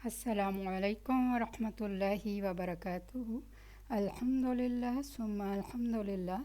السلام علیکم ورحمۃ اللہ وبرکاتہ۔ الحمدللہ ثم الحمدللہ۔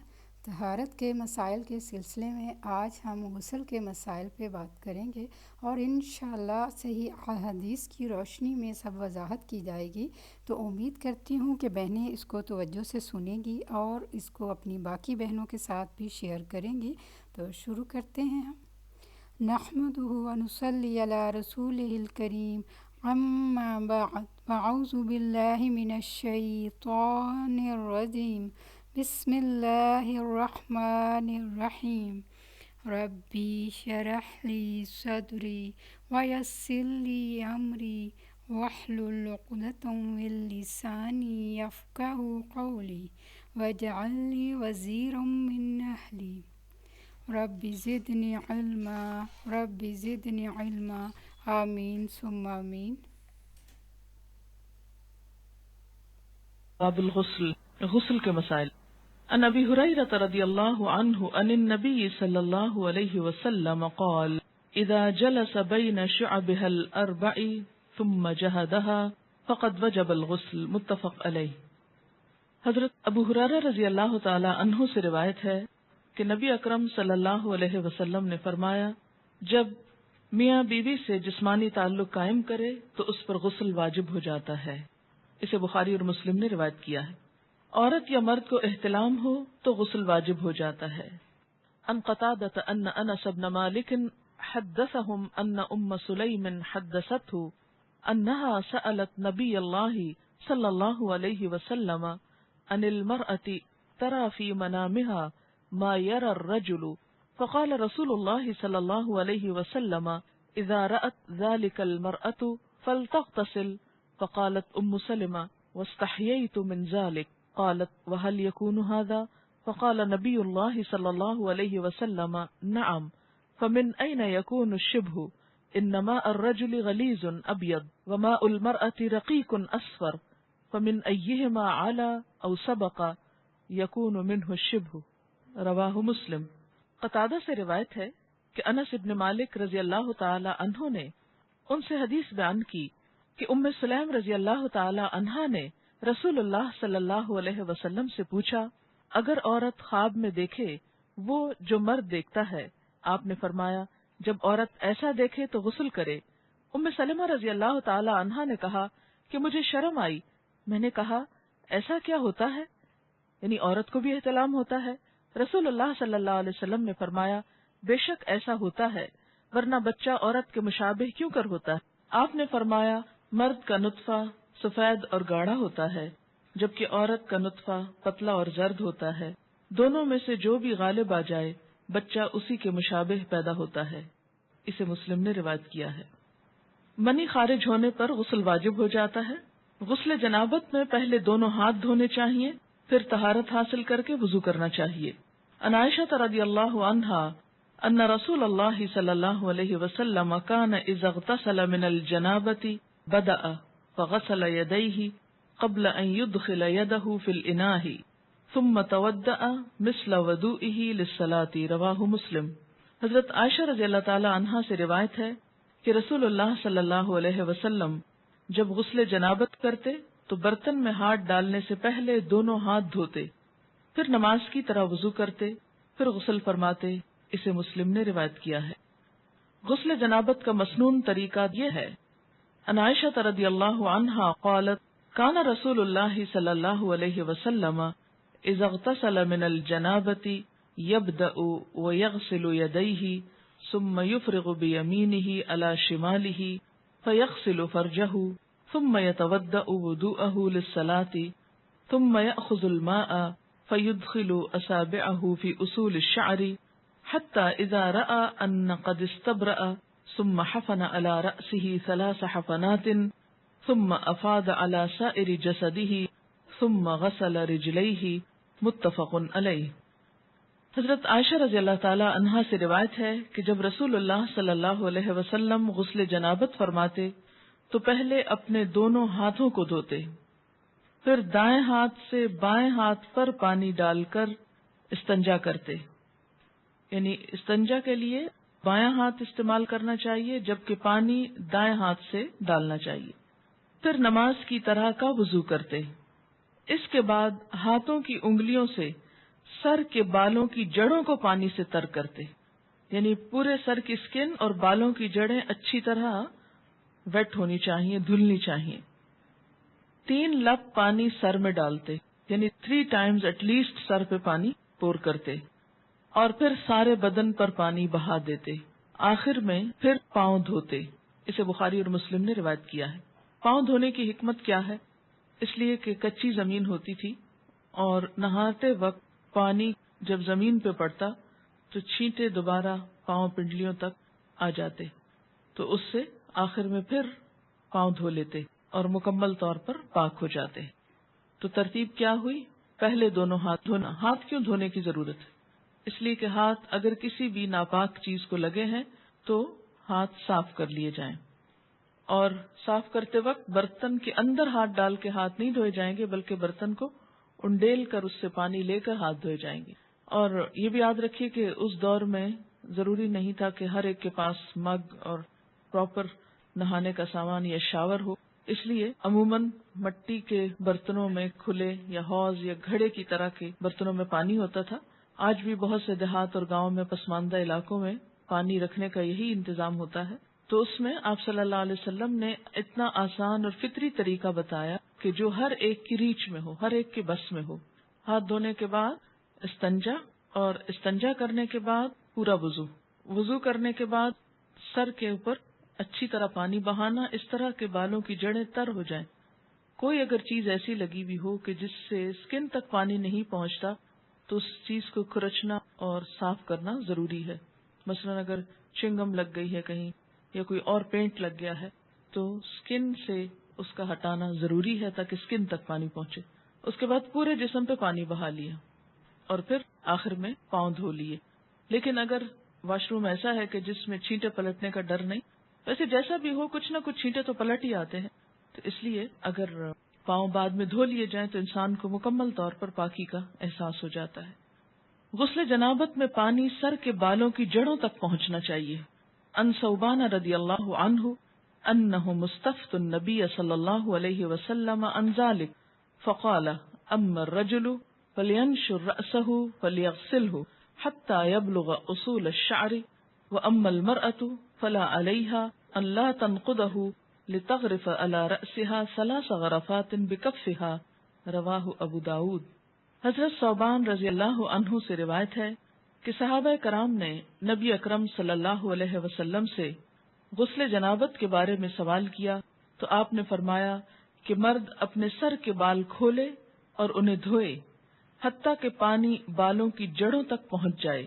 طہارت کے مسائل کے سلسلے میں آج ہم غسل کے مسائل پہ بات کریں گے اور انشاءاللہ صحیح احادیث کی روشنی میں سب وضاحت کی جائے گی، تو امید کرتی ہوں کہ بہنیں اس کو توجہ سے سنیں گی اور اس کو اپنی باقی بہنوں کے ساتھ بھی شیئر کریں گی۔ تو شروع کرتے ہیں ہم۔ نحمدہ ونصلی علی رسولہ الکریم، اما بعد، فاعوذ باللہ من الشیطان الرجیم، بسم اللہ الرحمن الرحیم۔ ربی اشرح لی صدری ویسر لی امری واحلل عقدۃ من لسانی یفقہوا قولی واجعل لی وزیرا من اہلی رب زدنی علما رب زدنی علما آمین ثم آمین۔ باب الغسل، غسل کے مسائل۔ عن ابی ہریرہ رضی اللہ عنہ عن النبی صلی اللہ علیہ وسلم قال اذا جلس بین شعبها الاربع ثم جہدها فقد وجب الغسل، متفق علیہ۔ حضرت ابو ہریرہ رضی اللہ تعالی عنہ سے روایت ہے کہ نبی اکرم صلی اللہ علیہ وسلم نے فرمایا، جب میاں بیوی سے جسمانی تعلق قائم کرے تو اس پر غسل واجب ہو جاتا ہے۔ اسے بخاری اور مسلم نے روایت کیا ہے۔ عورت یا مرد کو احتلام ہو تو غسل واجب ہو جاتا ہے۔ ان قتادہ ان انس بن مالک حدثهم ان ام سلیم حدثته انها سألت نبی اللہ صلی اللہ علیہ وسلم عن المرأة ترى في منامها ما يرى الرجل، فقال رسول الله صلى الله عليه وسلم اذا رأت ذلك المرأة فلتغتسل، فقالت ام سلمة واستحييت من ذلك، قالت وهل يكون هذا؟ فقال نبي الله صلى الله عليه وسلم نعم، فمن أين يكون الشبه؟ إن ماء الرجل غليظ أبيض وماء المرأة رقيق أصفر، فمن أيهما على أو سبق يكون منه الشبه، رواہ مسلم۔ قتادہ سے روایت ہے کہ انس ابن مالک رضی اللہ تعالی عنہ نے ان سے حدیث بیان کی کہ ام سلیم رضی اللہ تعالی عنہا نے رسول اللہ صلی اللہ علیہ وسلم سے پوچھا، اگر عورت خواب میں دیکھے وہ جو مرد دیکھتا ہے، آپ نے فرمایا جب عورت ایسا دیکھے تو غسل کرے۔ ام سلمہ رضی اللہ تعالی عنہا نے کہا کہ مجھے شرم آئی، میں نے کہا ایسا کیا ہوتا ہے؟ یعنی عورت کو بھی احتلام ہوتا ہے؟ رسول اللہ صلی اللہ علیہ وسلم نے فرمایا بے شک ایسا ہوتا ہے، ورنہ بچہ عورت کے مشابہ کیوں کر ہوتا ہے؟ آپ نے فرمایا مرد کا نطفہ سفید اور گاڑھا ہوتا ہے، جبکہ عورت کا نطفہ پتلا اور زرد ہوتا ہے، دونوں میں سے جو بھی غالب آ جائے بچہ اسی کے مشابہ پیدا ہوتا ہے۔ اسے مسلم نے روایت کیا ہے۔ منی خارج ہونے پر غسل واجب ہو جاتا ہے۔ غسل جنابت میں پہلے دونوں ہاتھ دھونے چاہیے، پھر طہارت حاصل کر کے وضو کرنا چاہیے۔ عن عائشہ رضی اللہ عنہا ان رسول اللہ صلی اللہ علیہ وسلم کان اذا اغتسل من الجنابة بدأ فغسل يديه قبل ان يدخل يده في الاناء ثم تودأ مثل وضوئه للصلاة، رواہ مسلم۔ حضرت عائشہ رضی اللہ تعالی عنہا سے روایت ہے کہ رسول اللہ صلی اللہ علیہ وسلم جب غسل جنابت کرتے تو برتن میں ہاتھ ڈالنے سے پہلے دونوں ہاتھ دھوتے، پھر نماز کی طرح وضو کرتے، پھر غسل فرماتے۔ اسے مسلم نے روایت کیا ہے۔ غسل جنابت کا مسنون طریقہ یہ ہے۔ عن عائشہ رضی اللہ عنہا قالت کان رسول اللہ صلی اللہ علیہ وسلم اذا اغتسل من الجنابة يبدأ ويغسل يديه ثم يفرغ بيمينه على شماله فيغسل فرجه ثم يتودأ وضوءه للصلاة ثم يأخذ الماء فيدخل أصابعه في أصول الشعر حتى إذا رأى أن قد استبرأ ثم حفن على رأسه 3 حفنات ثم أفاض على سائر جسده ثم غسل رجليه، متفق علیہ۔ حضرت عائشہ رضی اللہ تعالی عنہا سے روایت ہے کہ جب رسول اللہ صلی اللہ علیہ وسلم غسل جنابت فرماتے تو پہلے اپنے دونوں ہاتھوں کو دھوتے، پھر دائیں ہاتھ سے بائیں ہاتھ پر پانی ڈال کر استنجا کرتے، یعنی استنجا کے لیے بایاں ہاتھ استعمال کرنا چاہیے جبکہ پانی دائیں ہاتھ سے ڈالنا چاہیے۔ پھر نماز کی طرح کا وضو کرتے، اس کے بعد ہاتھوں کی انگلیوں سے سر کے بالوں کی جڑوں کو پانی سے تر کرتے، یعنی پورے سر کی سکن اور بالوں کی جڑیں اچھی طرح ویٹ ہونی چاہیے، دھلنی چاہیے۔ 3 لپ پانی سر میں ڈالتے، یعنی 3 times ایٹ لیسٹ سر پہ پانی پور کرتے، اور پھر سارے بدن پر پانی بہا دیتے۔ آخر میں پھر پاؤں دھوتے۔ اسے بخاری اور مسلم نے روایت کیا ہے۔ پاؤں دھونے کی حکمت کیا ہے؟ اس لیے کہ کچی زمین ہوتی تھی اور نہاتے وقت پانی جب زمین پہ پڑتا تو چھینٹے دوبارہ پاؤں پنڈلیوں تک آ جاتے، تو اس سے آخر میں پھر پاؤں دھو لیتے اور مکمل طور پر پاک ہو جاتے۔ تو ترتیب کیا ہوئی؟ پہلے دونوں ہاتھ دھونا۔ ہاتھ کیوں دھونے کی ضرورت ہے؟ اس لیے کہ ہاتھ اگر کسی بھی ناپاک چیز کو لگے ہیں تو ہاتھ صاف کر لیے جائیں، اور صاف کرتے وقت برتن کے اندر ہاتھ ڈال کے ہاتھ نہیں دھوئے جائیں گے، بلکہ برتن کو انڈیل کر اس سے پانی لے کر ہاتھ دھوئے جائیں گے۔ اور یہ بھی یاد رکھیے کہ اس دور میں ضروری نہیں تھا کہ ہر ایک کے پاس مگ اور پراپر نہانے کا سامان یا شاور ہو، اس لیے عموماً مٹی کے برتنوں میں کھلے یا حوض یا گھڑے کی طرح کے برتنوں میں پانی ہوتا تھا۔ آج بھی بہت سے دیہات اور گاؤں میں پسماندہ علاقوں میں پانی رکھنے کا یہی انتظام ہوتا ہے، تو اس میں آپ صلی اللہ علیہ وسلم نے اتنا آسان اور فطری طریقہ بتایا کہ جو ہر ایک کی ریچ میں ہو، ہر ایک کے بس میں ہو۔ ہاتھ دھونے کے بعد استنجا، اور استنجا کرنے کے بعد پورا وضو کرنے کے بعد سر کے اوپر اچھی طرح پانی بہانا، اس طرح کے بالوں کی جڑیں تر ہو جائیں۔ کوئی اگر چیز ایسی لگی ہوئی ہو کہ جس سے اسکن تک پانی نہیں پہنچتا تو اس چیز کو کھرچنا اور صاف کرنا ضروری ہے۔ مثلا اگر چنگم لگ گئی ہے کہیں یا کوئی اور پینٹ لگ گیا ہے تو اسکن سے اس کا ہٹانا ضروری ہے تاکہ اسکن تک پانی پہنچے۔ اس کے بعد پورے جسم پہ پانی بہا لیا اور پھر آخر میں پاؤں دھو لیے۔ لیکن اگر واش روم ایسا ہے کہ جس میں چھینٹے پلٹنے کا ڈر نہیں، ویسے جیسا بھی ہو کچھ نہ کچھ چھینٹے تو پلٹ ہی آتے ہیں، تو اس لیے اگر پاؤں بعد میں دھو لیے جائیں تو انسان کو مکمل طور پر پاکی کا احساس ہو جاتا ہے۔ غسل جنابت میں پانی سر کے بالوں کی جڑوں تک پہنچنا چاہیے۔ ان ثوبان رضی اللہ عنہ انہ مستفت النبی صلی اللہ علیہ وسلم عن ذلك فقال اما الرجل فلينشر رأسه فليغسله حتى يبلغ اصول الشعر واما المرأة فلا عليها ان لا تنقضه لتغرف على رأسها 3 غرفات بكفها رواہ ابو داود۔ حضرت ثوبان رضی اللہ عنہ سے روایت ہے کہ صحابہ کرام نے نبی اکرم صلی اللہ علیہ وسلم سے غسل جنابت کے بارے میں سوال کیا تو آپ نے فرمایا کہ مرد اپنے سر کے بال کھولے اور انہیں دھوئے حتیٰ کہ پانی بالوں کی جڑوں تک پہنچ جائے،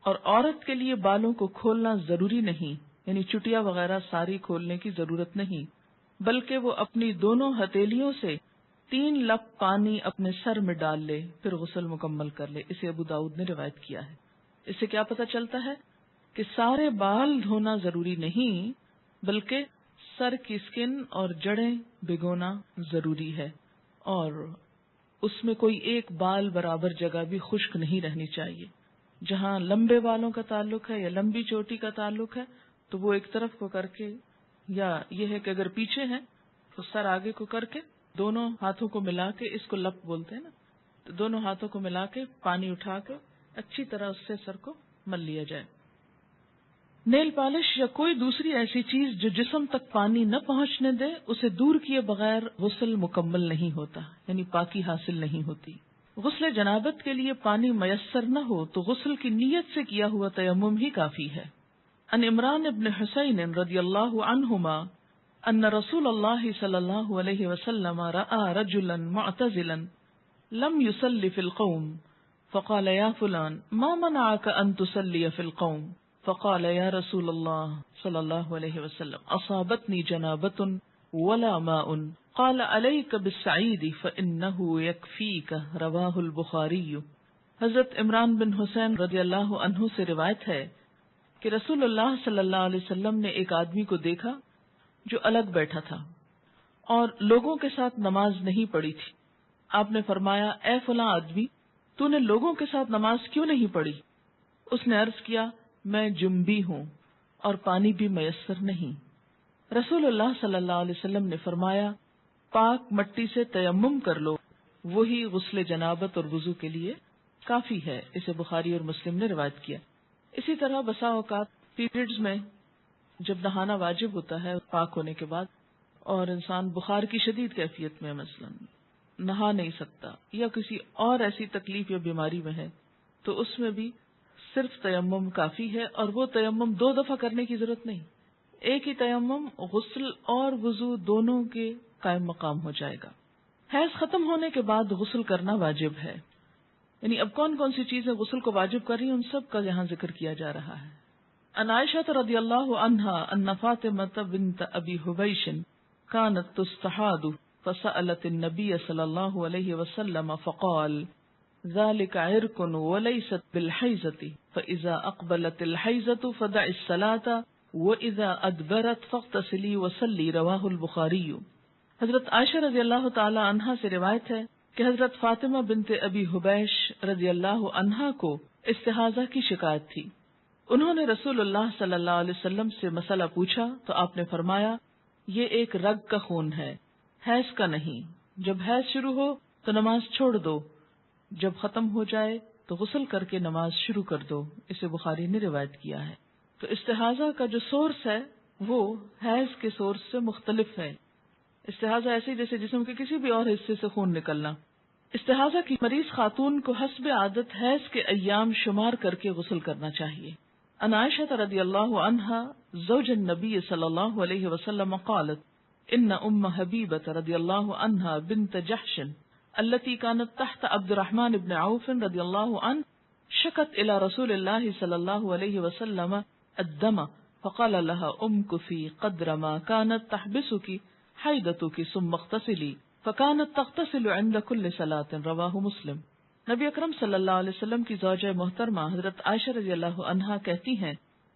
اور عورت کے لیے بالوں کو کھولنا ضروری نہیں، یعنی چٹیا وغیرہ ساری کھولنے کی ضرورت نہیں، بلکہ وہ اپنی دونوں ہتھیلیوں سے 3 لپ پانی اپنے سر میں ڈال لے پھر غسل مکمل کر لے۔ اسے ابو داؤد نے روایت کیا ہے۔ اس سے کیا پتہ چلتا ہے کہ سارے بال دھونا ضروری نہیں، بلکہ سر کی سکن اور جڑیں بھگونا ضروری ہے، اور اس میں کوئی ایک بال برابر جگہ بھی خشک نہیں رہنی چاہیے۔ جہاں لمبے بالوں کا تعلق ہے یا لمبی چوٹی کا تعلق ہے تو وہ ایک طرف کو کر کے، یا یہ ہے کہ اگر پیچھے ہیں تو سر آگے کو کر کے دونوں ہاتھوں کو ملا کے، اس کو لپ بولتے ہیں نا، تو دونوں ہاتھوں کو ملا کے پانی اٹھا کر اچھی طرح اس سے سر کو مل لیا جائے۔ نیل پالش یا کوئی دوسری ایسی چیز جو جسم تک پانی نہ پہنچنے دے، اسے دور کیے بغیر غسل مکمل نہیں ہوتا، یعنی پاکی حاصل نہیں ہوتی۔ غسل جنابت کے لیے پانی میسر نہ ہو تو غسل کی نیت سے کیا ہوا تیمم ہی کافی ہے۔ ان عمران ابن حسین رضی اللہ عنہما ان رسول اللہ صلی اللہ علیہ وسلم رأى رجلا معتزلا لم يصلي في القوم فقال يا فلان ما منعك ان تصلي في القوم فقال يا رسول الله صلى الله عليه وسلم اصابتني جنابة ولا ماء قال عليك بالسعيد فانه يكفيك رواه البخاري۔ حضرت عمران بن حسین رضی اللہ عنہ سے روایت ہے کہ رسول اللہ صلی اللہ علیہ وسلم نے ایک آدمی کو دیکھا جو الگ بیٹھا تھا اور لوگوں کے ساتھ نماز نہیں پڑھی تھی۔ آپ نے فرمایا، اے فلاں آدمی، تو نے لوگوں کے ساتھ نماز کیوں نہیں پڑھی؟ اس نے عرض کیا، میں جنبی ہوں اور پانی بھی میسر نہیں۔ رسول اللہ صلی اللہ علیہ وسلم نے فرمایا، پاک مٹی سے تیمم کر لو، وہی غسل جنابت اور وضو کے لیے کافی ہے۔ اسے بخاری اور مسلم نے روایت کیا۔ اسی طرح بسا اوقات پیریڈز میں جب نہانا واجب ہوتا ہے پاک ہونے کے بعد، اور انسان بخار کی شدید کیفیت میں مثلا نہا نہیں سکتا یا کسی اور ایسی تکلیف یا بیماری میں ہے، تو اس میں بھی صرف تیمم کافی ہے، اور وہ تیمم 2 دفعہ کرنے کی ضرورت نہیں، ایک ہی تیمم غسل اور وضو دونوں کے قائم مقام ہو جائے گا۔ حیض ختم ہونے کے بعد غسل کرنا واجب ہے، یعنی اب کون کون سی چیزیں غسل کو واجب کر رہی ہیں ان سب کا یہاں ذکر کیا جا رہا ہے۔ عن عائشہ رضی اللہ عنہا ان فاطمہ بنت ابی حبیش كانت تستحاض فسألت النبي صلی اللہ علیہ وسلم فقال ذلك عرق وليست بالحيضة فإذا أقبلت الحيضة فدع الصلاة وإذا أدبرت فاغتسلي وصلي رواہ البخاری۔ حضرت عائشہ رضی اللہ تعالی عنہا سے روایت ہے کہ حضرت فاطمہ بنت ابی حبیش رضی اللہ عنہا کو استحاضہ کی شکایت تھی۔ انہوں نے رسول اللہ صلی اللہ علیہ وسلم سے مسئلہ پوچھا تو آپ نے فرمایا یہ ایک رگ کا خون ہے، حیض کا نہیں، جب حیض شروع ہو تو نماز چھوڑ دو، جب ختم ہو جائے تو غسل کر کے نماز شروع کر دو۔ اسے بخاری نے روایت کیا ہے۔ تو استحاضہ کا جو سورس ہے وہ حیض کے سورس سے مختلف ہے۔ استحاضہ ایسے جیسے جسم کے کسی بھی اور حصے سے خون نکلنا۔ استحاضہ کی مریض خاتون کو حسب عادت حیض کے ایام شمار کر کے غسل کرنا چاہیے۔ عن عائشہ رضی اللہ عنہا زوج النبی صلی اللہ علیہ وسلم قالت ان ام حبیبۃ رضی اللہ عنہا بنت جحش التي كانت تحت عبد الرحمن بن عوف رضی اللہ عنہ شکت الى رسول اللہ صلی اللہ علیہ وسلم الدم فقال لها امكثي قدر ما كانت تحبسك حيضتك ثم اغتسلي فكانت تغتسل عند كل صلاة رواہ مسلم۔ نبی اکرم صلی اللہ علیہ وسلم کی زوجہ محترمہ حضرت عائشہ رضی اللہ عنہا کہتی ہیں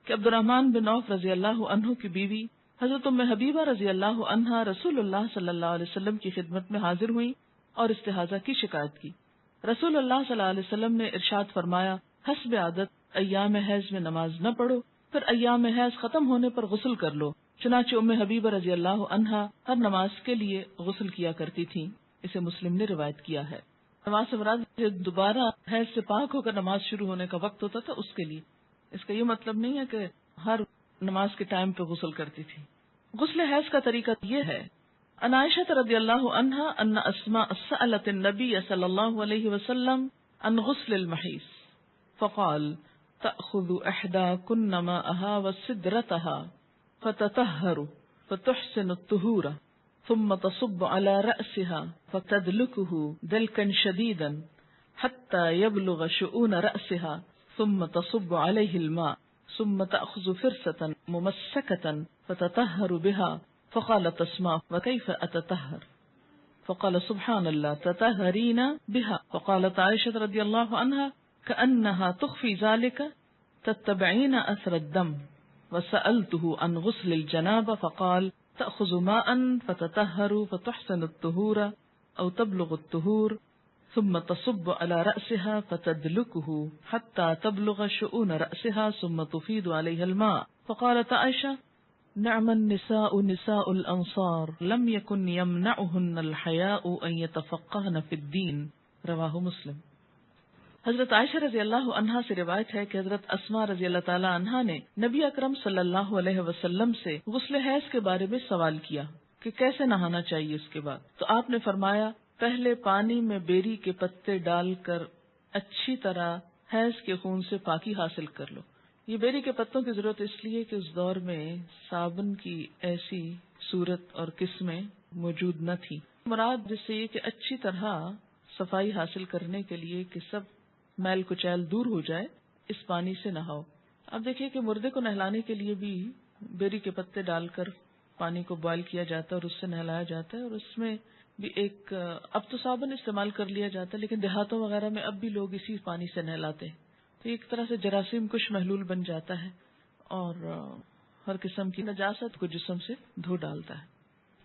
کہ عبد الرحمن بن عوف رضی اللہ عنہ کی بیوی حضرت ام حبیبہ رضی اللہ عنہا رسول اللہ صلی اللہ علیہ وسلم کی خدمت میں حاضر ہوئی اور استحاضہ کی شکایت کی۔ رسول اللہ صلی اللہ علیہ وسلم نے ارشاد فرمایا حسب عادت ایام حیض میں نماز نہ پڑھو، پھر ایام حیض ختم ہونے پر غسل کر لو۔ چنانچہ ام حبیبہ رضی اللہ عنہا ہر نماز کے لیے غسل کیا کرتی تھیں۔ اسے مسلم نے روایت کیا ہے۔ نماز سے مراد دوبارہ حیض سے پاک ہو کر نماز شروع ہونے کا وقت ہوتا تھا اس کے لیے، اس کا یہ مطلب نہیں ہے کہ ہر نماز کے ٹائم پہ غسل کرتی تھی۔ غسل حیض کا طریقہ یہ ہے۔ عن عائشہ رضی اللہ عنہا ان اسماء سألت النبی صلی اللہ علیہ وسلم عن غسل المحیض فقال تأخذ احداکن ماءها وسدرتها فتطهر فتحسن الطهور ثم تصب على رأسها فتدلكه دلكا شديدا حتى يبلغ شؤون رأسها ثم تصب عليه الماء ثم تأخذ فرصة ممسكة فتطهر بها فقالت اسماء وكيف أتطهر فقال سبحان الله تطهرين بها فقالت عائشة رضي الله عنها كأنها تخفي ذلك تتبعين أثر الدم وسألته عن غسل الجنابة فقال تأخذ ماء فتطهر فتحسن الطهور أو تبلغ الطهور ثم تصب على رأسها فتدلكه حتى تبلغ شؤون رأسها ثم تفيض عليها الماء فقالت عائشة نعم النساء نساء الأنصار لم يكن يمنعهن الحياء أن يتفقهن في الدين رواہ مسلم۔ حضرت عائشہ رضی اللہ عنہا سے روایت ہے کہ حضرت اسماء رضی اللہ تعالی عنہا نے نبی اکرم صلی اللہ علیہ وسلم سے غسل حیض کے بارے میں سوال کیا کہ کیسے نہانا چاہیے اس کے بعد، تو آپ نے فرمایا پہلے پانی میں بیری کے پتے ڈال کر اچھی طرح حیض کے خون سے پاکی حاصل کر لو۔ یہ بیری کے پتوں کی ضرورت اس لیے کہ اس دور میں صابن کی ایسی صورت اور قسمیں موجود نہ تھی۔ مراد جس سے یہ کہ اچھی طرح صفائی حاصل کرنے کے لیے کہ سب میل کچیل دور ہو جائے اس پانی سے نہاؤ۔ اب دیکھیے کہ مردے کو نہلانے کے لیے بھی بیری کے پتے ڈال کر پانی کو بوائل کیا جاتا ہے اور اس سے نہلایا جاتا ہے، اور اس میں بھی ایک اب تو صابن استعمال کر لیا جاتا ہے لیکن دیہاتوں وغیرہ میں اب بھی لوگ اسی پانی سے نہلاتے ہیں، تو ایک طرح سے جراثیم کش محلول بن جاتا ہے اور ہر قسم کی نجاست کو جسم سے دھو ڈالتا ہے۔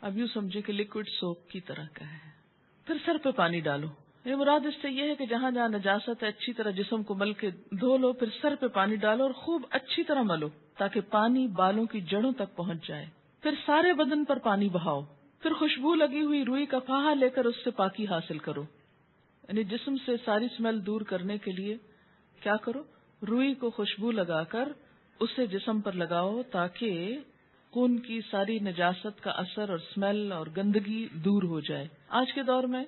اب یوں سمجھے کہ لیکوڈ سوپ کی طرح کا ہے۔ پھر سر پہ پانی ڈالو، یہ مراد اس سے یہ ہے کہ جہاں جہاں نجاست ہے اچھی طرح جسم کو مل کے دھو لو، پھر سر پہ پانی ڈالو اور خوب اچھی طرح ملو تاکہ پانی بالوں کی جڑوں تک پہنچ جائے۔ پھر سارے بدن پر پانی بہاؤ، پھر خوشبو لگی ہوئی روئی کا پھاہا لے کر اس سے پاکی حاصل کرو، یعنی جسم سے ساری اسمیل دور کرنے کے لیے کیا کرو، روئی کو خوشبو لگا کر اسے جسم پر لگاؤ تاکہ خون کی ساری نجاست کا اثر اور اسمیل اور گندگی دور ہو جائے۔ آج کے دور میں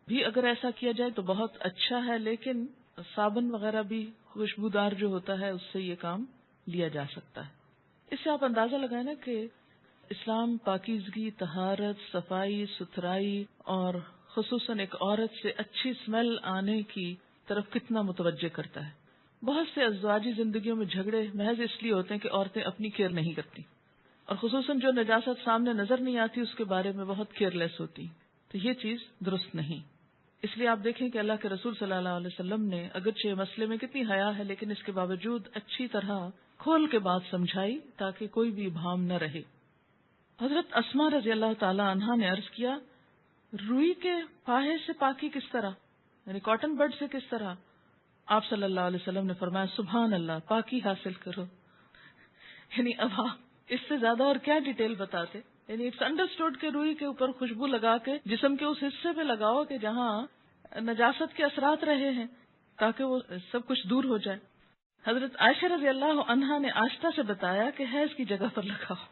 بھی اگر ایسا کیا جائے تو بہت اچھا ہے، لیکن صابن وغیرہ بھی خوشبودار جو ہوتا ہے اس سے یہ کام لیا جا سکتا ہے۔ اس سے آپ اندازہ لگائیں نا کہ اسلام پاکیزگی، طہارت، صفائی ستھرائی اور خصوصاً ایک عورت سے اچھی اسمیل آنے کی طرف کتنا متوجہ کرتا ہے۔ بہت سے ازواجی زندگیوں میں جھگڑے محض اس لیے ہوتے ہیں کہ عورتیں اپنی کیئر نہیں کرتی، اور خصوصاً جو نجاست سامنے نظر نہیں آتی اس کے بارے میں بہت کیئر لیس ہوتی، تو یہ چیز درست نہیں۔ اس لیے آپ دیکھیں کہ اللہ کے رسول صلی اللہ علیہ وسلم نے اگرچہ مسئلے میں کتنی حیا ہے لیکن اس کے باوجود اچھی طرح کھول کے بات سمجھائی تاکہ کوئی بھی ابہام نہ رہے۔ حضرت اسماء رضی اللہ تعالی عنہا نے عرض کیا، روئی کے پاہے سے پاکی کس طرح، یعنی کاٹن بڈ سے کس طرح؟ آپ صلی اللہ علیہ وسلم نے فرمایا، سبحان اللہ، پاکی حاصل کرو۔ یعنی اب آپ اس سے زیادہ اور کیا ڈیٹیل بتاتے؟ یعنی اٹس انڈرسٹوڈ کہ روئی کے اوپر خوشبو لگا کے جسم کے اس حصے پہ لگاؤ کہ جہاں نجاست کے اثرات رہے ہیں تاکہ وہ سب کچھ دور ہو جائے۔ حضرت عائشہ رضی اللہ عنہا نے آشتا سے بتایا کہ حیض کی جگہ پر لگاؤ۔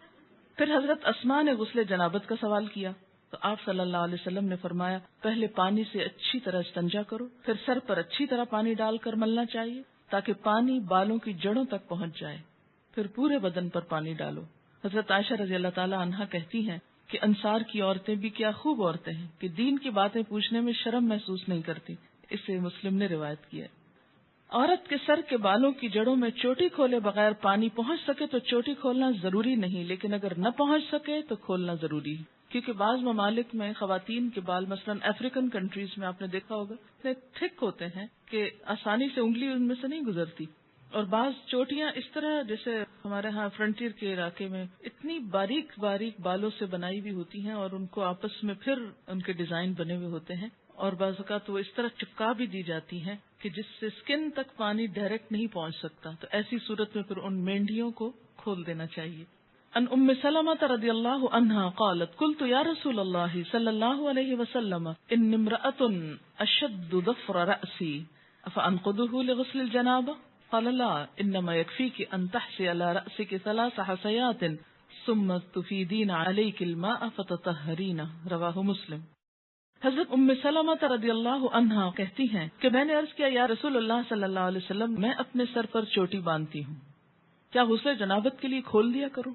پھر حضرت اسماء نے غسل جنابت کا سوال کیا تو آپ صلی اللہ علیہ وسلم نے فرمایا، پہلے پانی سے اچھی طرح استنجا کرو، پھر سر پر اچھی طرح پانی ڈال کر ملنا چاہیے تاکہ پانی بالوں کی جڑوں تک پہنچ جائے، پھر پورے بدن پر پانی ڈالو۔ حضرت عائشہ رضی اللہ تعالی عنہا کہتی ہیں کہ انصار کی عورتیں بھی کیا خوب عورتیں ہیں کہ دین کی باتیں پوچھنے میں شرم محسوس نہیں کرتی۔ اسے مسلم نے روایت کیا ہے۔ عورت کے سر کے بالوں کی جڑوں میں چوٹی کھولے بغیر پانی پہنچ سکے تو چوٹی کھولنا ضروری نہیں، لیکن اگر نہ پہنچ سکے تو کھولنا ضروری ہے، کیونکہ بعض ممالک میں خواتین کے بال، مثلا افریقن کنٹریز میں آپ نے دیکھا ہوگا، اتنے تھک ہوتے ہیں کہ آسانی سے انگلی ان میں سے نہیں گزرتی، اور بعض چوٹیاں اس طرح جیسے ہمارے ہاں فرنٹیئر کے علاقے میں اتنی باریک باریک بالوں سے بنائی بھی ہوتی ہیں اور ان کو آپس میں پھر ان کے ڈیزائن بنے ہوئے ہوتے ہیں، اور بعض اوقات وہ اس طرح چپکا بھی دی جاتی ہیں کہ جس سے اسکن تک پانی ڈائریکٹ نہیں پہنچ سکتا، تو ایسی صورت میں پھر ان مینڈیوں کو کھول دینا چاہیے۔ ان ام سلمہ رضی اللہ عنہا قالت قلت یا رسول اللہ صلی اللہ علیہ وسلم ان امرأة اشد ضفر رأسی فانقضه لغسل الجنابہ قال لا انما يكفيك ان تحسي على رأسك 3 حسيات ثم تفيدين عليك الماء فتطهرين رواہ مسلم۔ حضرت ام سلمہ رضی اللہ عنہا کہتی ہیں کہ میں نے عرض کیا، یا رسول اللہ صلی اللہ علیہ وسلم، میں اپنے سر پر چوٹی باندھتی ہوں، کیا غسل جنابت کے لیے کھول دیا کروں؟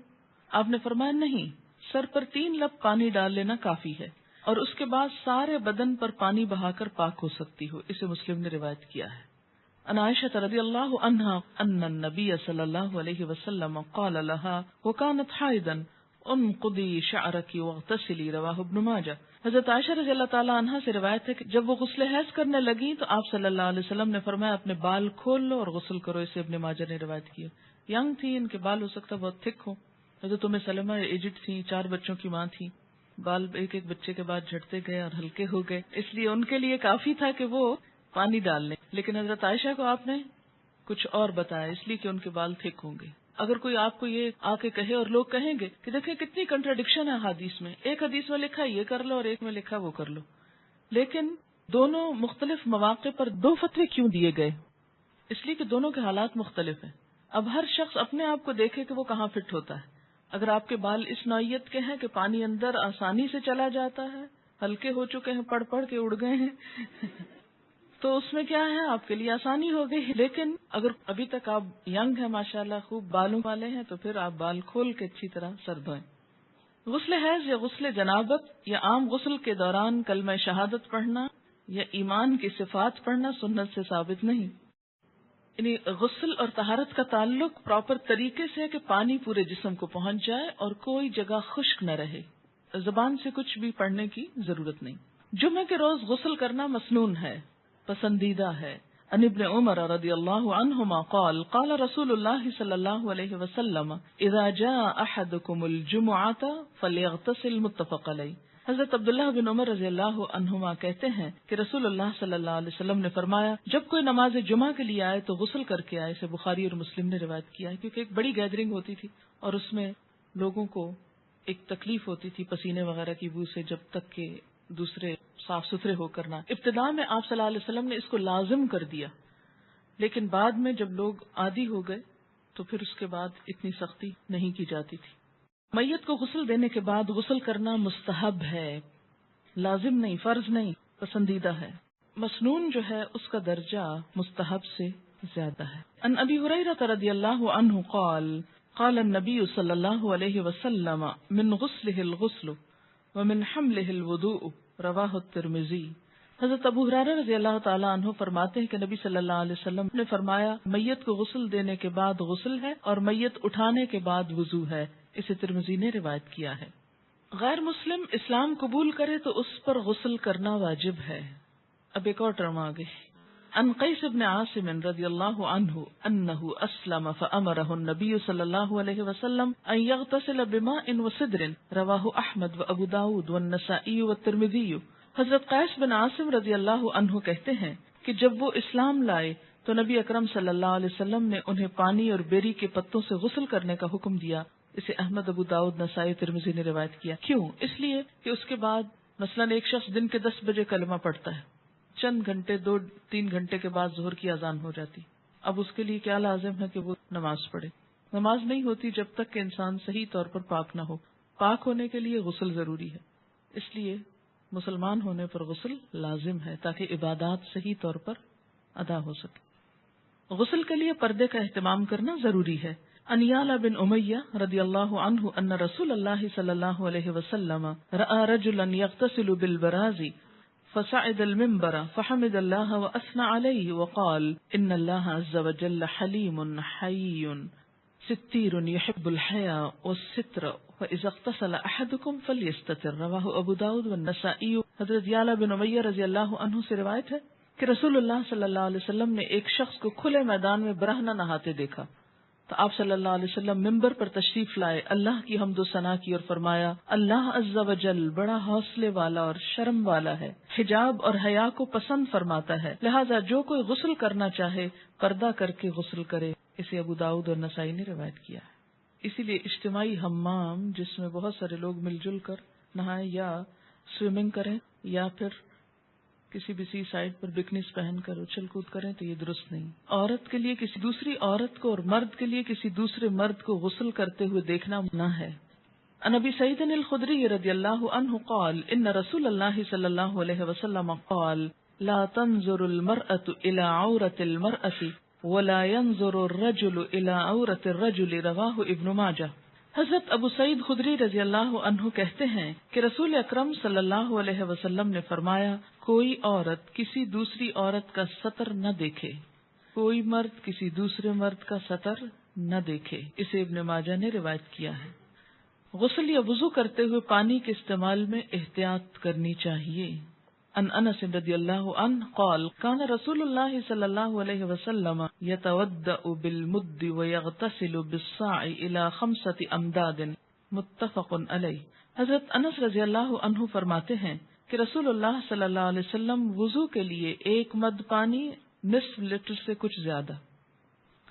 آپ نے فرمایا نہیں، سر پر 3 لب پانی ڈال لینا کافی ہے اور اس کے بعد سارے بدن پر پانی بہا کر پاک ہو سکتی ہو۔ اسے مسلم نے روایت کیا ہے۔ ان عائشہ رضی اللہ عنہا ان النبی صلی اللہ علیہ وسلم قال لها وكانت حائضا انقضی شعرك واغتسلی رواہ ابن ماجہ۔ حضرت عائشہ رضی اللہ تعالیٰ عنہا سے روایت ہے کہ جب وہ غسل حیض کرنے لگی تو آپ صلی اللہ علیہ وسلم نے فرمایا اپنے بال کھول لو اور غسل کرو۔ اسے ابن ماجہ نے روایت کیا۔ ینگ تھی، ان کے بال ہو سکتا بہت تھک ہو۔ حضرت ام سلمہ ایجڈ تھی، 4 بچوں کی ماں تھی، بال ایک ایک بچے کے بعد جھڑتے گئے اور ہلکے ہو گئے، اس لیے ان کے لیے کافی تھا کہ وہ پانی ڈال لیں، لیکن حضرت عائشہ کو آپ نے کچھ اور بتایا اس لیے کہ ان کے بال تھک ہوں گے۔ اگر کوئی آپ کو یہ آ کے کہے اور لوگ کہیں گے کہ دیکھیں کتنی کنٹراڈکشن ہے حدیث میں، ایک حدیث میں لکھا یہ کر لو اور ایک میں لکھا وہ کر لو، لیکن دونوں مختلف مواقع پر 2 فتوے کیوں دیے گئے؟ اس لیے کہ دونوں کے حالات مختلف ہیں۔ اب ہر شخص اپنے آپ کو دیکھے کہ وہ کہاں فٹ ہوتا ہے۔ اگر آپ کے بال اس نوعیت کے ہیں کہ پانی اندر آسانی سے چلا جاتا ہے، ہلکے ہو چکے ہیں، پڑھ پڑھ کے اڑ گئے ہیں تو اس میں کیا ہے، آپ کے لیے آسانی ہو گئی۔ لیکن اگر ابھی تک آپ ینگ ہیں، ماشاءاللہ خوب بالوں والے ہیں، تو پھر آپ بال کھول کے اچھی طرح سر دھوئیں۔ غسل حیض یا غسل جنابت یا عام غسل کے دوران کلمہ شہادت پڑھنا یا ایمان کی صفات پڑھنا سنت سے ثابت نہیں۔ یعنی غسل اور طہارت کا تعلق پراپر طریقے سے ہے کہ پانی پورے جسم کو پہنچ جائے اور کوئی جگہ خشک نہ رہے، زبان سے کچھ بھی پڑھنے کی ضرورت نہیں۔ جمعے کے روز غسل کرنا مسنون ہے، پسندیدہ ہے۔ عن ابن عمر رضی اللہ عنہما قال قال رسول اللہ صلی اللہ علیہ وسلم اذا جاء احدکم الجمعۃ فلیغتسل متفق علیہ۔ حضرت عبداللہ بن عمر رضی اللہ عنہما کہتے ہیں کہ رسول اللہ صلی اللہ علیہ وسلم نے فرمایا جب کوئی نماز جمعہ کے لیے آئے تو غسل کر کے آئے۔ اسے بخاری اور مسلم نے روایت کیا ہے، کیونکہ ایک بڑی گیدرنگ ہوتی تھی اور اس میں لوگوں کو ایک تکلیف ہوتی تھی پسینے وغیرہ کی بو سے، جب تک کہ دوسرے صاف ستھرے ہو کر نہ. ابتداء میں آپ صلی اللہ علیہ وسلم نے اس کو لازم کر دیا، لیکن بعد میں جب لوگ عادی ہو گئے تو پھر اس کے بعد اتنی سختی نہیں کی جاتی تھی. میت کو غسل دینے کے بعد غسل کرنا مستحب ہے، لازم نہیں، فرض نہیں، پسندیدہ ہے. مسنون جو ہے اس کا درجہ مستحب سے زیادہ ہے. ان ابی ہریرہ رضی اللہ عنہ قال قال النبی صلی اللہ علیہ وسلم من غسلہ الغسل ومن حملہ الوضوء رواہ الترمذی. حضرت ابو ہریرہ رضی اللہ تعالیٰ عنہ فرماتے ہیں کہ نبی صلی اللہ علیہ وسلم نے فرمایا میت کو غسل دینے کے بعد غسل ہے اور میت اٹھانے کے بعد وضو ہے. اسے ترمذی نے روایت کیا ہے. غیر مسلم اسلام قبول کرے تو اس پر غسل کرنا واجب ہے. اب ایک اور ٹرم آگے. ان قیس بن عاصم رضی اللہ عنہ انہ اسلم فامرہ النبی صلی اللہ علیہ وسلم ان یغتسل بماء وسدر رواہ احمد و ابو داود والنسائی والترمذی. حضرت قیس بن عاصم رضی اللہ عنہ کہتے ہیں کہ جب وہ اسلام لائے تو نبی اکرم صلی اللہ علیہ وسلم نے انہیں پانی اور بیری کے پتوں سے غسل کرنے کا حکم دیا. اسے احمد، ابو داؤد، نسائی، ترمذی نے روایت کیا. کیوں؟ اس لیے کہ اس کے بعد مثلاً ایک شخص دن کے 10 بجے کلمہ پڑھتا ہے، چند گھنٹے 2-3 گھنٹے کے بعد ظہر کی اذان ہو جاتی. اب اس کے لیے کیا لازم ہے کہ وہ نماز پڑھے. نماز نہیں ہوتی جب تک کہ انسان صحیح طور پر پاک نہ ہو. پاک ہونے کے لیے غسل ضروری ہے. اس لیے مسلمان ہونے پر غسل لازم ہے تاکہ عبادات صحیح طور پر ادا ہو سکے. غسل کے لیے پردے کا اہتمام کرنا ضروری ہے. ان یعلا بن امیہ رضی اللہ عنہ ان رسول اللہ صلی اللہ علیہ وسلم رأى رجلا يغتسل بالبراز فصعد المنبر فحمد الله واثنى عليه وقال ان الله عز وجل حليم حي ستير يحب الحياء والستر فاذا اغتسل احدكم فليستتر. رواه ابو داود والنسائی. حضرت یعلا بن امیہ رضی اللہ عنہ سے روایت ہے کہ رسول اللہ صلی اللہ علیہ وسلم نے ایک شخص کو کھلے میدان میں برہنہ نہاتے دیکھا تو آپ صلی اللہ علیہ وسلم ممبر پر تشریف لائے، اللہ کی حمد و ثنا کی اور فرمایا اللہ عز و جل بڑا حوصلے والا اور شرم والا ہے، حجاب اور حیا کو پسند فرماتا ہے، لہذا جو کوئی غسل کرنا چاہے پردہ کر کے غسل کرے. اسے ابو داؤد اور نسائی نے روایت کیا ہے. اسی لیے اجتماعی حمام جس میں بہت سارے لوگ مل جل کر نہائیں یا سوئمنگ کریں یا پھر کسی بھی سی سائڈ پر بکنیز پہن کر اچھل کود کریں تو یہ درست نہیں. عورت کے لیے کسی دوسری عورت کو اور مرد کے لیے کسی دوسرے مرد کو غسل کرتے ہوئے دیکھنا منع ہے. عن ابی سعید الخدری رضی اللہ عنہ قال ان رسول اللہ صلی اللہ علیہ وسلم قال لا تنظر المرأة الى عورة المرأة ولا ينظر الرجل الى عورة الرجل. رواہ ابن ماجہ. حضرت ابو سعید خدری رضی اللہ عنہ کہتے ہیں کہ رسول اکرم صلی اللہ علیہ وسلم نے فرمایا کوئی عورت کسی دوسری عورت کا سطر نہ دیکھے، کوئی مرد کسی دوسرے مرد کا سطر نہ دیکھے. اسے ابن ماجہ نے روایت کیا ہے. غسل یا وضو کرتے ہوئے پانی کے استعمال میں احتیاط کرنی چاہیے. ان انس رضی اللہ عنہ قال کان رسول اللہ صلی اللہ علیہ وسلم یتودأ بالمد ویغتسل بالصاع الى 5 امداد. متفق علیہ. حضرت انس رضی اللہ عنہ فرماتے ہیں کہ رسول اللہ صلی اللہ علیہ وسلم وضو کے لیے 1 مد پانی نصف لیٹر سے کچھ زیادہ،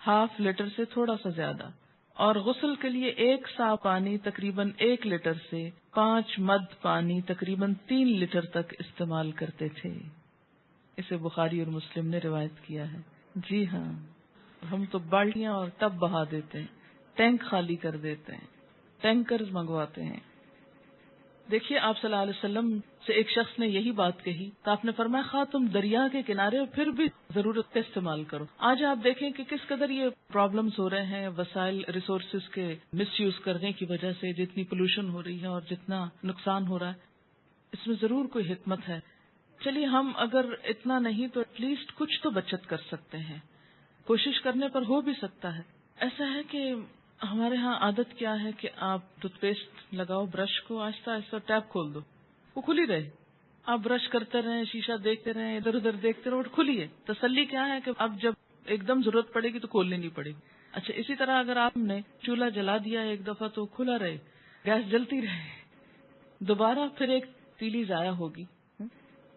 ½ لیٹر سے تھوڑا سا زیادہ، اور غسل کے لیے 1 سا پانی تقریباً 1 لیٹر سے 5 مد پانی تقریباً 3 لیٹر تک استعمال کرتے تھے. اسے بخاری اور مسلم نے روایت کیا ہے. جی ہاں، ہم تو بالٹیاں اور ٹب بہا دیتے ہیں، ٹینک خالی کر دیتے ہیں، ٹینکرز منگواتے ہیں. دیکھیے آپ صلی اللہ علیہ وسلم سے ایک شخص نے یہی بات کہی تو آپ نے فرمایا خواہ تم دریا کے کنارے ہو پھر بھی ضرورت کا استعمال کرو. آج آپ دیکھیں کہ کس قدر یہ پرابلمز ہو رہے ہیں وسائل ریسورسز کے مس یوز کرنے کی وجہ سے، جتنی پولوشن ہو رہی ہے اور جتنا نقصان ہو رہا ہے. اس میں ضرور کوئی حکمت ہے. چلیے ہم اگر اتنا نہیں تو ایٹ لیسٹ کچھ تو بچت کر سکتے ہیں، کوشش کرنے پر ہو بھی سکتا ہے. ایسا ہے کہ ہمارے ہاں عادت کیا ہے کہ آپ ٹوتھ پیسٹ لگاؤ، برش کو آہستہ آہستہ ٹیپ کھول دو، وہ کھلی رہے، آپ برش کرتے رہیں، شیشہ دیکھتے رہیں، ادھر ادھر دیکھتے رہو، کھلی ہے. تسلی کیا ہے کہ اب جب ایک دم ضرورت پڑے گی تو کھولنی نہیں پڑے گی. اچھا اسی طرح اگر آپ نے چولہا جلا دیا ایک دفعہ تو کھلا رہے، گیس جلتی رہے، دوبارہ پھر ایک تیلی ضائع ہوگی.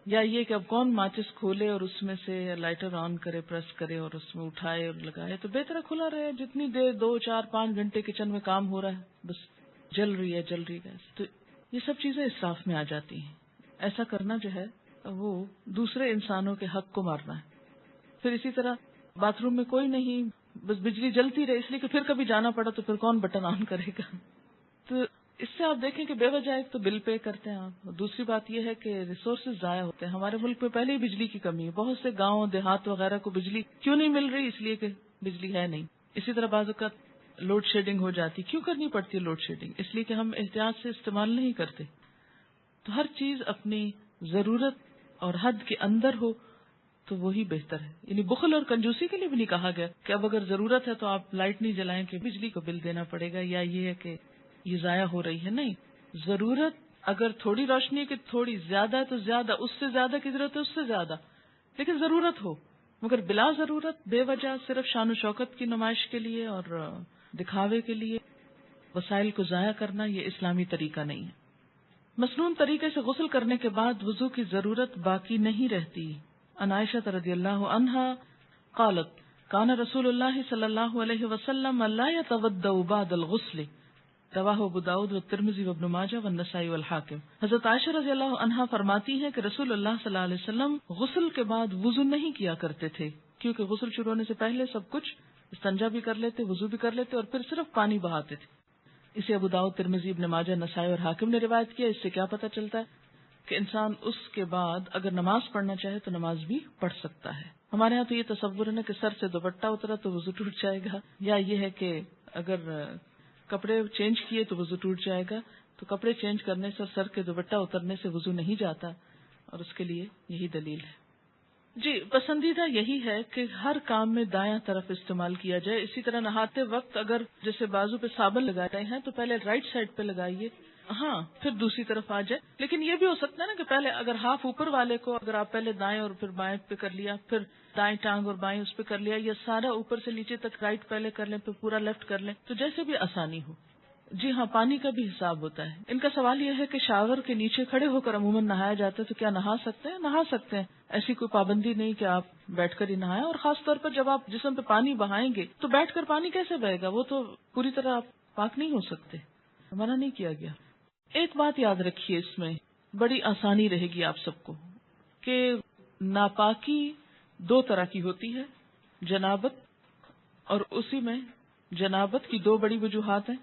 یا یہ کہ اب کون ماچس کھولے اور اس میں سے لائٹر آن کرے، پریس کرے اور اس میں اٹھائے اور لگائے، تو بہتر کھلا رہے. جتنی دیر 2 4 5 گھنٹے کچن میں کام ہو رہا ہے بس جل رہی ہے گیس، تو یہ سب چیزیں اسراف میں آ جاتی ہیں. ایسا کرنا جو ہے وہ دوسرے انسانوں کے حق کو مارنا ہے. پھر اسی طرح باتھ روم میں کوئی نہیں، بس بجلی جلتی رہے، اس لیے کہ پھر کبھی جانا پڑا تو پھر کون بٹن آن کرے گا. تو اس سے آپ دیکھیں کہ بے وجہ ایک تو بل پے کرتے ہیں آپ، دوسری بات یہ ہے کہ ریسورسز ضائع ہوتے ہیں. ہمارے ملک میں پہلے ہی بجلی کی کمی ہے، بہت سے گاؤں دیہات وغیرہ کو بجلی کیوں نہیں مل رہی؟ اس لیے کہ بجلی ہے نہیں. اسی طرح بعض اوقات لوڈ شیڈنگ ہو جاتی. کیوں کرنی پڑتی ہے لوڈ شیڈنگ؟ اس لیے کہ ہم احتیاط سے استعمال نہیں کرتے. تو ہر چیز اپنی ضرورت اور حد کے اندر ہو تو وہی بہتر ہے. یعنی بخل اور کنجوسی کے لیے بھی نہیں کہا گیا کہ اب اگر ضرورت ہے تو آپ لائٹ نہیں جلائیں کہ بجلی کو بل دینا پڑے گا، یا یہ ہے کہ یہ ضائع ہو رہی ہے. نہیں، ضرورت اگر تھوڑی روشنی کی تھوڑی، زیادہ تو زیادہ، اس سے زیادہ کی ضرورت ہے اس سے زیادہ، لیکن ضرورت ہو. مگر بلا ضرورت بے وجہ صرف شان و شوکت کی نمائش کے لیے اور دکھاوے کے لیے وسائل کو ضائع کرنا، یہ اسلامی طریقہ نہیں ہے. مسنون طریقے سے غسل کرنے کے بعد وضو کی ضرورت باقی نہیں رہتی. عن عائشہ رضی اللہ عنہا قالت کان رسول اللہ صلی اللہ علیہ وسلم لا يتوضأ بعد الغسل، رواہ ابو داؤد والترمذی وابن ماجہ والنسائی والحاکم. حضرت عائشہ رضی اللہ عنہا فرماتی ہیں کہ رسول اللہ صلی اللہ علیہ وسلم غسل کے بعد وضو نہیں کیا کرتے تھے، کیونکہ غسل شروع ہونے سے پہلے سب کچھ استنجا بھی کر لیتے، وضو بھی کر لیتے اور پھر صرف پانی بہاتے تھے. اسے ابو داؤد، ترمذی، ابن ماجہ، نسائی اور حاکم نے روایت کیا. اس سے کیا پتہ چلتا ہے کہ انسان اس کے بعد اگر نماز پڑھنا چاہے تو نماز بھی پڑھ سکتا ہے. ہمارے ہاں تو یہ تصور ہے نا کہ سر سے دوپٹہ اترا تو وضو ٹوٹ جائے گا، یا یہ ہے کہ اگر کپڑے چینج کیے تو وضو ٹوٹ جائے گا. تو کپڑے چینج کرنے سے اور سر کے دوپٹہ اترنے سے وضو نہیں جاتا، اور اس کے لیے یہی دلیل ہے. جی، پسندیدہ یہی ہے کہ ہر کام میں دایاں طرف استعمال کیا جائے. اسی طرح نہاتے وقت اگر جیسے بازو پہ صابن لگا رہے ہیں تو پہلے رائٹ سائڈ پہ لگائیے، ہاں پھر دوسری طرف آ جائے. لیکن یہ بھی ہو سکتا ہے نا کہ پہلے اگر ہاف اوپر والے کو اگر آپ پہلے دائیں اور پھر بائیں پہ کر لیا، پھر دائیں ٹانگ اور بائیں اس پہ کر لیا، یا سارا اوپر سے نیچے تک رائٹ پہلے کر لیں پھر پورا لیفٹ کر لیں، تو جیسے بھی آسانی ہو. جی ہاں، پانی کا بھی حساب ہوتا ہے. ان کا سوال یہ ہے کہ شاور کے نیچے کھڑے ہو کر عموماً نہایا جاتا ہے تو کیا نہا سکتے ہیں؟ نہا سکتے ہیں، ایسی کوئی پابندی نہیں کہ آپ بیٹھ کر ہی نہائیں. اور خاص طور پر جب آپ جسم پہ پانی بہائیں گے تو بیٹھ کر پانی کیسے بہے گا؟ وہ تو پوری طرح آپ پاک نہیں ہو سکتے، منع نہیں کیا گیا. ایک بات یاد رکھیے، اس میں بڑی آسانی رہے گی آپ سب کو کہ ناپاکی دو طرح کی ہوتی ہے، جنابت، اور اسی میں جنابت کی دو بڑی وجوہات ہیں،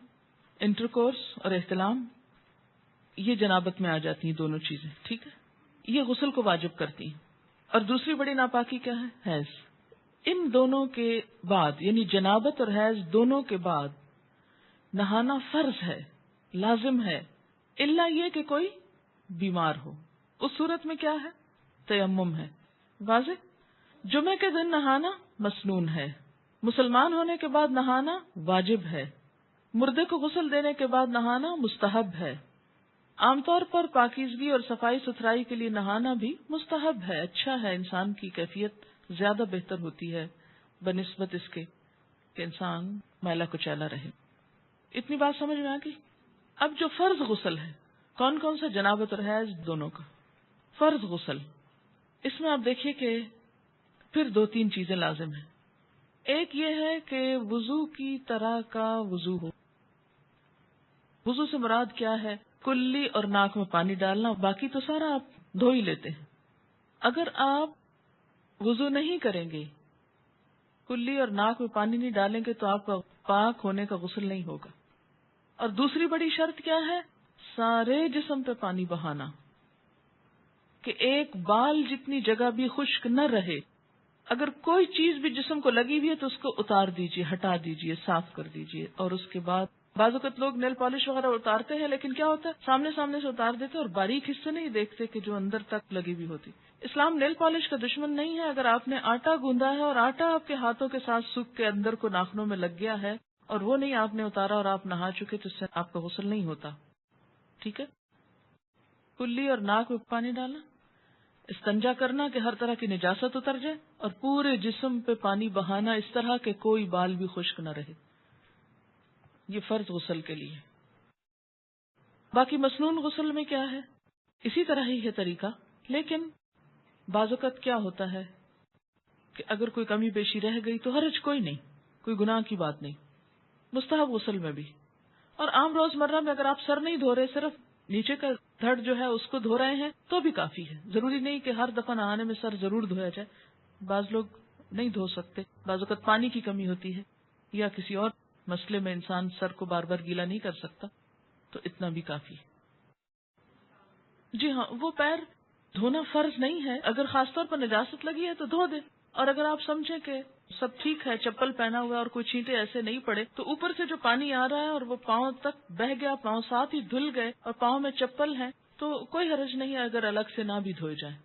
انٹرکورس اور احتلام. یہ جنابت میں آ جاتی ہیں دونوں چیزیں، ٹھیک ہے، یہ غسل کو واجب کرتی ہیں. اور دوسری بڑی ناپاکی کیا ہے؟ حیض. ان دونوں کے بعد، یعنی جنابت اور حیض دونوں کے بعد نہانا فرض ہے، لازم ہے، الا یہ کہ کوئی بیمار ہو. اس صورت میں کیا ہے؟ تیمم ہے. واضح؟ جمعے کے دن نہانا مسنون ہے، مسلمان ہونے کے بعد نہانا واجب ہے، مردے کو غسل دینے کے بعد نہانا مستحب ہے. عام طور پر پاکیزگی اور صفائی ستھرائی کے لیے نہانا بھی مستحب ہے، اچھا ہے، انسان کی کیفیت زیادہ بہتر ہوتی ہے بنسبت اس کے کہ انسان میلا کچیلا رہے. اتنی بات سمجھ میں آ گئی؟ اب جو فرض غسل ہے، کون کون سا؟ جنابت اور حیض دونوں کا فرض غسل. اس میں آپ دیکھیے کہ پھر دو تین چیزیں لازم ہیں. ایک یہ ہے کہ وضو کی طرح کا وضو ہو. وضو سے مراد کیا ہے؟ کلی اور ناک میں پانی ڈالنا، باقی تو سارا آپ دھو ہی لیتے ہیں. اگر آپ وضو نہیں کریں گے، کلی اور ناک میں پانی نہیں ڈالیں گے تو آپ کا پاک ہونے کا غسل نہیں ہوگا. اور دوسری بڑی شرط کیا ہے؟ سارے جسم پہ پانی بہانا، کہ ایک بال جتنی جگہ بھی خشک نہ رہے. اگر کوئی چیز بھی جسم کو لگی ہوئی ہے تو اس کو اتار دیجئے، ہٹا دیجئے، صاف کر دیجئے. اور اس کے بعد بعض اوقات لوگ نیل پالش وغیرہ اتارتے ہیں، لیکن کیا ہوتا ہے سامنے سے اتار دیتے اور باریک حصے نہیں دیکھتے کہ جو اندر تک لگی ہوئی ہوتی. اسلام نیل پالش کا دشمن نہیں ہے. اگر آپ نے آٹا گوندا ہے اور آٹا آپ کے ہاتھوں کے ساتھ سوکھ کے اندر کو ناخنوں میں لگ گیا ہے اور وہ نہیں آپ نے اتارا اور آپ نہا چکے تو اس سے آپ کا غسل نہیں ہوتا. ٹھیک ہے، کلی اور ناک میں پانی ڈالنا، استنجا کرنا کہ ہر طرح کی نجاست اتر جائے، اور پورے جسم پہ پانی بہانا اس طرح کہ کوئی بال بھی خشک نہ رہے. یہ فرض غسل کے لیے. باقی مسنون غسل میں کیا ہے؟ اسی طرح ہی ہے طریقہ، لیکن بعض اوقات کیا ہوتا ہے کہ اگر کوئی کمی بیشی رہ گئی تو حرج کوئی نہیں، کوئی گناہ کی بات نہیں. مستحب غسل میں بھی. اور عام روزمرہ میں اگر آپ سر نہیں دھو رہے، صرف نیچے کا دھڑ جو ہے اس کو دھو رہے ہیں تو بھی کافی ہے. ضروری نہیں کہ ہر دفعہ نہانے میں سر ضرور دھویا جائے. بعض لوگ نہیں دھو سکتے، بعض اوقات پانی کی کمی ہوتی ہے یا کسی اور مسئلے میں انسان سر کو بار بار گیلا نہیں کر سکتا، تو اتنا بھی کافی ہے. جی ہاں، وہ پیر دھونا فرض نہیں ہے. اگر خاص طور پر نجاست لگی ہے تو دھو دے، اور اگر آپ سمجھیں کہ سب ٹھیک ہے، چپل پہنا ہوا اور کوئی چھینٹے ایسے نہیں پڑے، تو اوپر سے جو پانی آ رہا ہے اور وہ پاؤں تک بہ گیا، پاؤں ساتھ ہی دھل گئے اور پاؤں میں چپل ہے، تو کوئی حرج نہیں ہے اگر الگ سے نہ بھی دھوئے جائیں.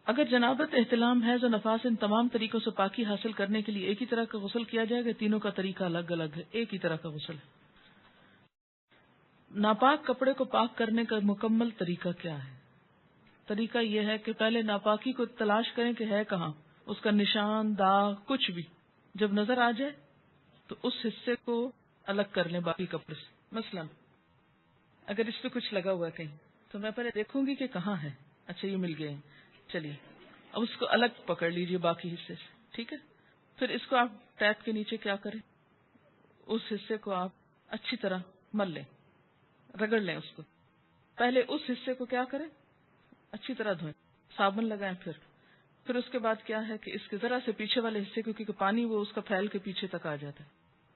اگر جنابت، احتلام، حیض و نفاس ان تمام طریقوں سے پاکی حاصل کرنے کے لیے ایک ہی طرح کا غسل کیا جائے گا، تینوں کا طریقہ الگ الگ ہے، ایک ہی طرح کا غسل ہے. ناپاک کپڑے کو پاک کرنے کا مکمل طریقہ کیا ہے؟ طریقہ یہ ہے کہ پہلے ناپاکی کو تلاش کریں کہ ہے کہاں، اس کا نشان، داغ، کچھ بھی جب نظر آ جائے تو اس حصے کو الگ کر لیں باقی کپڑے سے. مثلا اگر اس پہ کچھ لگا ہوا ہے کہیں تو میں پہلے دیکھوں گی کہ کہاں ہے. اچھا یہ مل گئے ہیں، چلیے اب اس کو الگ پکڑ لیجئے باقی حصے سے، ٹھیک ہے. پھر اس کو آپ ٹیپ کے نیچے کیا کریں، اس حصے کو آپ اچھی طرح مل لیں، رگڑ لیں اس کو. پہلے اس حصے کو کیا کریں، اچھی طرح دھوئیں، صابن لگائیں. پھر اس کے بعد کیا ہے کہ اس کے ذرا سے پیچھے والے حصے کو، کیونکہ پانی وہ اس کا پھیل کے پیچھے تک آ جاتا ہے،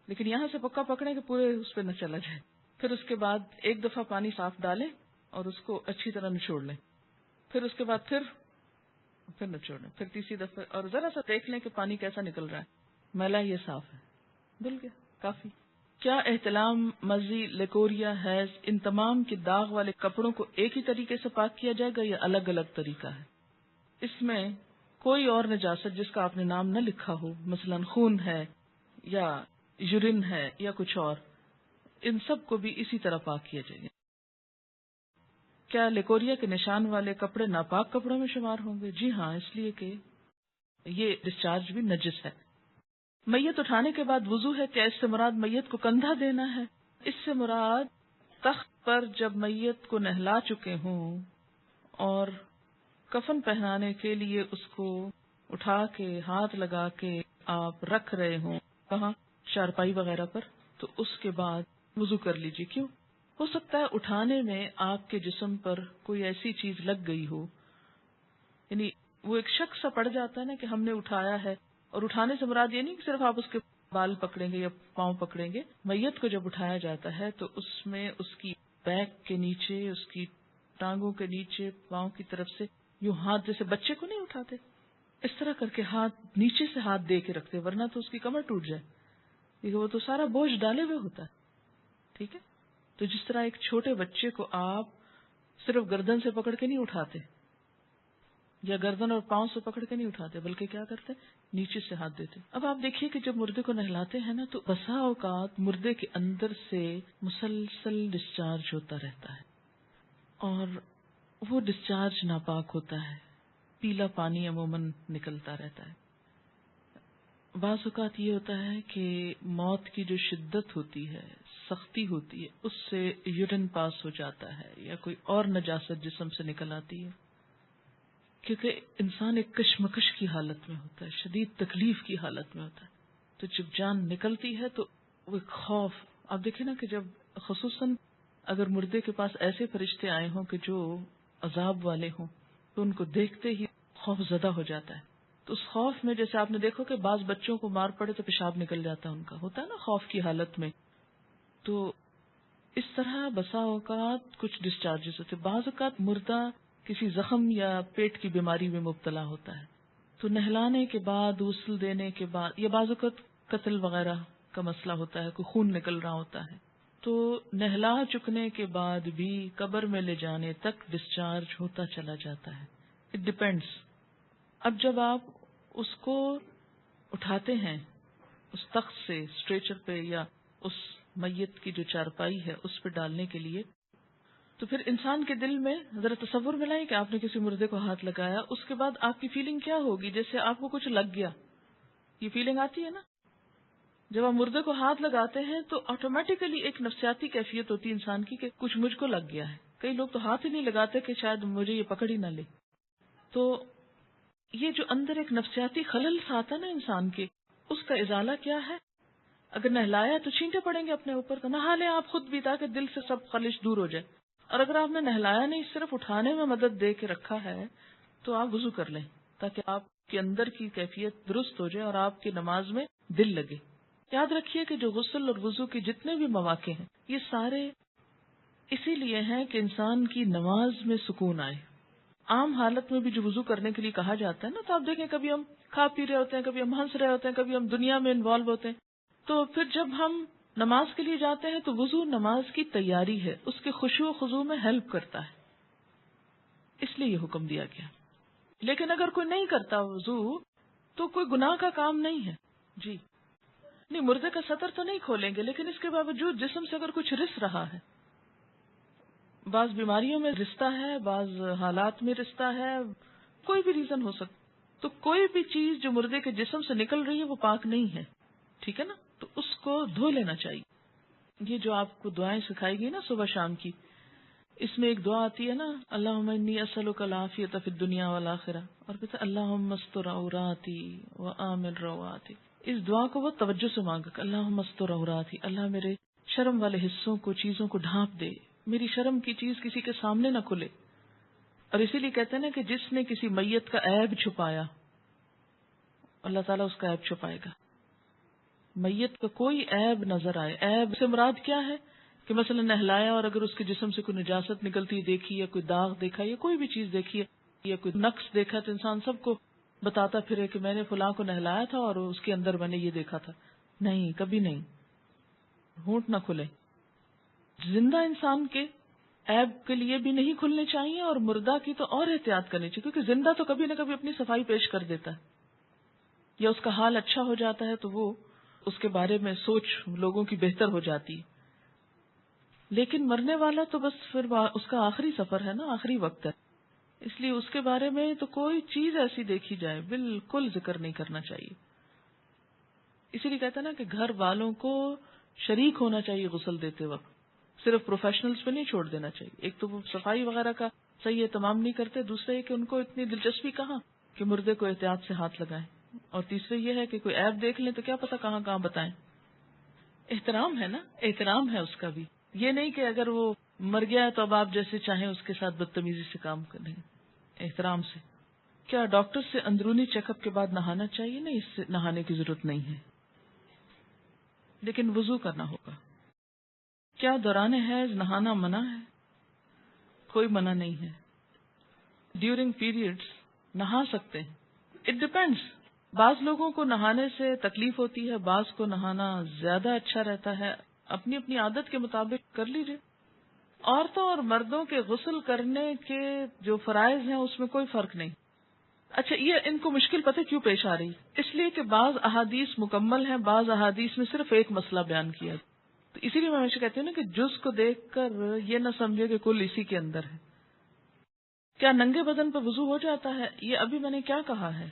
لیکن یہاں سے پکا پکڑیں کہ پورے اس پہ نہ چلا جائے. پھر اس کے بعد ایک دفعہ پانی صاف ڈالیں اور اس کو اچھی طرح نچوڑ لیں. پھر اس کے بعد پھر نچوڑیں، پھر تیسری دفعہ، اور ذرا سا دیکھ لیں کہ پانی کیسا نکل رہا ہے. میلا یہ صاف ہے، دھل گیا، کافی. کیا احتلام، مزی، لیکوریا، حیض ان تمام کے داغ والے کپڑوں کو ایک ہی طریقے سے پاک کیا جائے گا یا الگ الگ طریقہ ہے؟ اس میں کوئی اور نجاست جس کا آپ نے نام نہ لکھا ہو، مثلا خون ہے یا یورین ہے یا کچھ اور، ان سب کو بھی اسی طرح پاک کیا جائے گا. کیا لیکوریا کے نشان والے کپڑے ناپاک کپڑوں میں شمار ہوں گے؟ جی ہاں، اس لیے کہ یہ ڈسچارج بھی نجس ہے. میت اٹھانے کے بعد وضو ہے، کیا اس سے مراد میت کو کندھا دینا ہے؟ اس سے مراد تخت پر جب میت کو نہلا چکے ہوں اور کفن پہنانے کے لیے اس کو اٹھا کے ہاتھ لگا کے آپ رکھ رہے ہوں، کہاں، چارپائی وغیرہ پر، تو اس کے بعد وضو کر لیجیے. کیوں؟ ہو سکتا ہے اٹھانے میں آپ کے جسم پر کوئی ایسی چیز لگ گئی ہو، یعنی وہ ایک شک سا پڑ جاتا ہے نا کہ ہم نے اٹھایا ہے. اور اٹھانے سے مراد یہ نہیں کہ صرف آپ اس کے بال پکڑیں گے یا پاؤں پکڑیں گے. میت کو جب اٹھایا جاتا ہے تو اس میں اس کی بیک کے نیچے، اس کی ٹانگوں کے نیچے، پاؤں کی طرف سے یوں ہاتھ، جیسے بچے کو نہیں اٹھاتے اس طرح کر کے ہاتھ نیچے سے ہاتھ دے کے رکھتے، ورنہ تو اس کی کمر ٹوٹ جائے، کیونکہ وہ تو سارا بوجھ ڈالے ہوئے ہوتا ہے. ٹھیک ہے، تو جس طرح ایک چھوٹے بچے کو آپ صرف گردن سے پکڑ کے نہیں اٹھاتے یا گردن اور پاؤں سے پکڑ کے نہیں اٹھاتے، بلکہ کیا کرتے، نیچے سے ہاتھ دیتے. اب آپ دیکھیے کہ جب مردے کو نہلاتے ہیں نا، تو بسا اوقات مردے کے اندر سے مسلسل ڈسچارج ہوتا رہتا ہے اور وہ ڈسچارج ناپاک ہوتا ہے، پیلا پانی عموماً نکلتا رہتا ہے. بعض اوقات یہ ہوتا ہے کہ موت کی جو شدت ہوتی ہے، سختی ہوتی ہے، اس سے یورین پاس ہو جاتا ہے یا کوئی اور نجاست جسم سے نکل آتی ہے، کیونکہ انسان ایک کشمکش کی حالت میں ہوتا ہے، شدید تکلیف کی حالت میں ہوتا ہے. تو جب جان نکلتی ہے تو وہ ایک خوف، آپ دیکھیں نا کہ جب خصوصاً اگر مردے کے پاس ایسے فرشتے آئے ہوں کہ جو عذاب والے ہوں، تو ان کو دیکھتے ہی خوف زدہ ہو جاتا ہے. تو اس خوف میں، جیسے آپ نے دیکھو کہ بعض بچوں کو مار پڑے تو پیشاب نکل جاتا ہے، ان کا ہوتا ہے نا خوف کی حالت میں. تو اس طرح بسا اوقات کچھ ڈسچارجز ہوتے. بعض اوقات مردہ کسی زخم یا پیٹ کی بیماری میں مبتلا ہوتا ہے، تو نہلانے کے بعد، غسل دینے کے بعد، یا بعض اوقات قتل وغیرہ کا مسئلہ ہوتا ہے، کوئی خون نکل رہا ہوتا ہے، تو نہلا چکنے کے بعد بھی قبر میں لے جانے تک ڈسچارج ہوتا چلا جاتا ہے. It depends. اب جب آپ اس کو اٹھاتے ہیں اس تخت سے، اسٹریچر پہ یا اس میت کی جو چارپائی ہے اس پہ ڈالنے کے لیے، تو پھر انسان کے دل میں ذرا تصور ملائیں کہ آپ نے کسی مردے کو ہاتھ لگایا، اس کے بعد آپ کی فیلنگ کیا ہوگی؟ جیسے آپ کو کچھ لگ گیا، یہ فیلنگ آتی ہے نا. جب آپ مردے کو ہاتھ لگاتے ہیں تو آٹومیٹیکلی ایک نفسیاتی کیفیت ہوتی ہے انسان کی کہ کچھ مجھ کو لگ گیا ہے. کئی لوگ تو ہاتھ ہی نہیں لگاتے کہ شاید مجھے یہ پکڑ ہی نہ لے. تو یہ جو اندر ایک نفسیاتی خلل سا آتا ہے نا انسان کے، اس کا ازالہ کیا ہے؟ اگر نہلایا تو چھینٹے پڑیں گے اپنے اوپر، تو نہا لیں آپ خود بھی تاکہ دل سے سب خلش دور ہو جائے. اور اگر آپ نے نہلایا نہیں، صرف اٹھانے میں مدد دے کے رکھا ہے تو آپ وضو کر لیں تاکہ آپ کے اندر کی کیفیت درست ہو جائے اور آپ کی نماز میں دل لگے. یاد رکھیے کہ جو غسل اور وضو کے جتنے بھی مواقع ہیں یہ سارے اسی لیے ہیں کہ انسان کی نماز میں سکون آئے. عام حالت میں بھی جو وضو کرنے کے لیے کہا جاتا ہے نا، تو آپ دیکھیں کبھی ہم کھا پی رہے ہوتے ہیں، کبھی ہم ہنس رہے ہوتے ہیں، کبھی ہم دنیا میں انوالو ہوتے ہیں، تو پھر جب ہم نماز کے لیے جاتے ہیں تو وضو نماز کی تیاری ہے، اس کے خشوع و خضوع میں ہیلپ کرتا ہے، اس لیے یہ حکم دیا گیا. لیکن اگر کوئی نہیں کرتا وضو تو کوئی گناہ کا کام نہیں ہے. جی نہیں، مردے کا سطر تو نہیں کھولیں گے، لیکن اس کے باوجود جسم سے اگر کچھ رس رہا ہے، بعض بیماریوں میں رستا ہے، بعض حالات میں رستا ہے، کوئی بھی ریزن ہو سکتا، تو کوئی بھی چیز جو مردے کے جسم سے نکل رہی ہے وہ پاک نہیں ہے، ٹھیک ہے نا، تو اس کو دھو لینا چاہیے. یہ جو آپ کو دعائیں سکھائی گئی نا صبح شام کی، اس میں ایک دعا آتی ہے نا، اللہم انی اسألک العافیۃ فی الدنیا والآخرہ، اور کہتے ہیں اللہم استر عوراتی وآمن رواتی. اس دعا کو وہ توجہ سے مانگا کہ اللہم استر عوراتی، اللہ میرے شرم والے حصوں کو، چیزوں کو ڈھانپ دے، میری شرم کی چیز کسی کے سامنے نہ کھلے. اور اسی لیے کہتے ہیں نا کہ جس نے کسی میت کا عیب چھپایا اللہ تعالیٰ اس کا عیب چھپائے گا. میت کا کوئی عیب نظر آئے، عیب سے مراد کیا ہے کہ مثلا نہلایا اور اگر اس کے جسم سے کوئی نجاست نکلتی دیکھی، یا کوئی داغ دیکھا، یا کوئی بھی چیز دیکھی ہے، یا کوئی نقص دیکھا، تو انسان سب کو بتاتا پھرے کہ میں نے فلاں کو نہلایا تھا اور اس کے اندر میں نے یہ دیکھا تھا. نہیں، کبھی نہیں، ہونٹ نہ کھلے. زندہ انسان کے عیب کے لیے بھی نہیں کھلنے چاہیے، اور مردہ کی تو اور احتیاط کرنی چاہیے، کیونکہ زندہ تو کبھی نہ کبھی اپنی صفائی پیش کر دیتا ہے، یا اس کا حال اچھا ہو جاتا ہے تو وہ اس کے بارے میں سوچ لوگوں کی بہتر ہو جاتی ہے. لیکن مرنے والا تو بس پھر اس کا آخری سفر ہے نا، آخری وقت ہے، اس لیے اس کے بارے میں تو کوئی چیز ایسی دیکھی جائے بالکل ذکر نہیں کرنا چاہیے. اسی لیے کہتا ہے نا کہ گھر والوں کو شریک ہونا چاہیے غسل دیتے وقت، صرف پروفیشنلز پہ نہیں چھوڑ دینا چاہیے. ایک تو وہ صفائی وغیرہ کا صحیح اہتمام نہیں کرتے، دوسرا یہ کہ ان کو اتنی دلچسپی کہاں کہ مردے کو احتیاط سے ہاتھ لگائیں، اور تیسرے یہ ہے کہ کوئی عیب دیکھ لیں تو کیا پتا کہاں کہاں بتائیں. احترام ہے نا، احترام ہے اس کا بھی، یہ نہیں کہ اگر وہ مر گیا ہے تو اب آپ جیسے چاہیں اس کے ساتھ بدتمیزی سے کام کریں. احترام سے. کیا ڈاکٹر سے اندرونی چیک اپ کے بعد نہانا چاہیے؟ نہیں، اس سے نہانے کی ضرورت نہیں ہے، لیکن وضو کرنا ہوگا. کیا دوران حیض نہانا منع ہے؟ کوئی منع نہیں ہے. ڈیورنگ پیریڈز نہا سکتے ہیں. It depends. بعض لوگوں کو نہانے سے تکلیف ہوتی ہے، بعض کو نہانا زیادہ اچھا رہتا ہے، اپنی اپنی عادت کے مطابق کر لیجیے. عورتوں اور مردوں کے غسل کرنے کے جو فرائض ہیں اس میں کوئی فرق نہیں. اچھا، یہ ان کو مشکل پتہ کیوں پیش آ رہی؟ اس لیے کہ بعض احادیث مکمل ہیں، بعض احادیث میں صرف ایک مسئلہ بیان کیا. تو اسی لیے میں ہمیشہ کہتی ہوں نا کہ جز کو دیکھ کر یہ نہ سمجھے کہ کل اسی کے اندر ہے. کیا ننگے بدن پر وضو ہو جاتا ہے؟ یہ ابھی میں نے کیا کہا ہے.